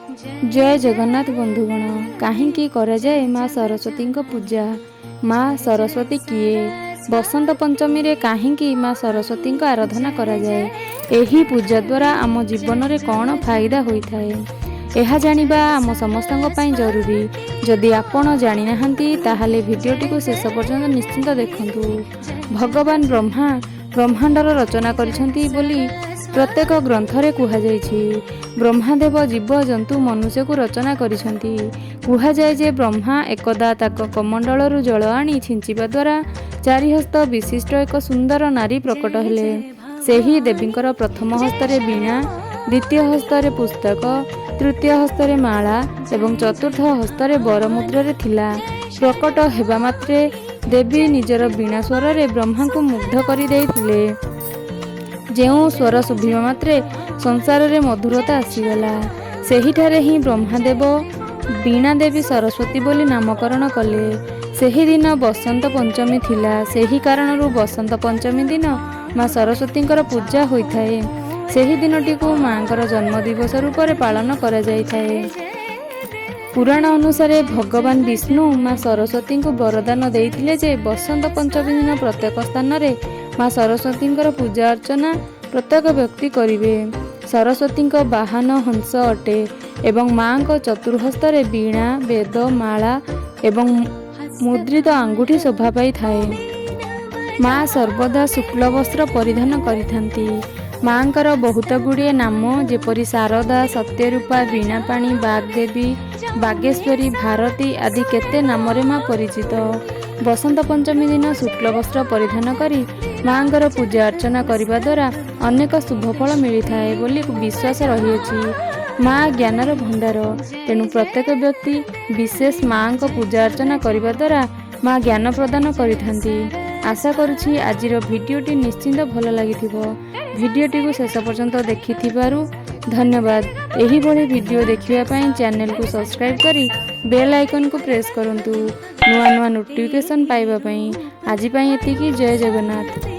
जय जगन्नाथ बंधुगण। कहीं कराए माँ सरस्वती पूजा। माँ सरस्वती किए? बसंत पंचमी रे कहीं माँ सरस्वती आराधना कराए? एही पूजा द्वारा आम जीवन में कौन फायदा होता है यह जानिबा आम समस्त जरूरी। जदि आपण जानी नाहंती ताहाले भिडियोटी को शेष पर्यंत निश्चिंत देखंतु। भगवान ब्रह्मा ब्रह्मांडर रचना करिसेंती बोली प्रत्येक ग्रंथरे कुहाଯାଇଛି। ब्रह्मादेव जीव जंतु मनुष्य को रचना करिसेंती। कुहाଯାଏ जे ब्रह्मा एकदा ताक कमंडलरू जल आनी छिंचिबा द्वारा चारिहस्त विशिष्ट एक सुंदर नारी प्रकट हेले। सेही देवींकर प्रथम हस्तरे वीणा, द्वितीय हस्तरे पुस्तक, तृतीय हस्तरे माला एवं चतुर्थ हस्तरे बरमुद्रारे थिला। प्रकट हेबा मात्रे देवी निजर वीणा स्वर ब्रह्मा को मुग्ध करि देइथिले। जेउ स्वर शुभिबा मात्रे संसार रे मधुरता आसीगला। सेहिठारे ही ब्रह्मादेव वीणा देवी सरस्वती बोली नामकरण कले। सेही दिन बसंत पंचमी थिला। सेही कारणरू बसंत पंचमी दिन माँ सरस्वतींकर पूजा होइथाए। सेही दिनटी को माँकर जन्म दिवस रूप में पालन करा जाइथाए। पुराण अनुसार भगवान विष्णु माँ सरस्वती को वरदान देइथिले जे बसंत पंचमी दिन प्रत्येक स्थान रे माँ सरस्वती पूजा अर्चना प्रत्येक व्यक्ति करिवे। सरस्वती वाहन हंस अटे एवं माँ को चतुर्हस्त वीणा, वेद, माला एवं मुद्रित आंगुठी शोभा पाई थाए। माँ सर्वदा शुक्ल वस्त्र परिधान करिथांती। माँकर बहुत गुड़िए नाम जेपरी शारदा, सत्यरूपा, वीणापाणी, बागदेवी, बागेश्वरी, भारती आदि केते नामरे माँ परिचित। बसंत पंचमी दिन शुक्ल वस्त्र परिधान करी माँकर पूजा अर्चना करने द्वारा अनेक शुभफल मिलता है बोली विश्वास रही। माँ ज्ञानर भंडार, तेणु प्रत्येक व्यक्ति विशेष माँ को पूजा अर्चना करने द्वारा माँ ज्ञान प्रदान करिथांती। आशा करुछि आजिर भिडियोटी निश्चिंत भल लागिथिबो। भिडियोटी को शेष पर्यंत देखिथिबारु धन्यवाद। एही भली भिडियो देखिबा पई चैनल को सब्सक्राइब करी बेल आइकन को प्रेस करंतु नुआ नुआ नोटिफिकेशन पाइबा पई। आजि पई एतिकी। जय जगन्नाथ।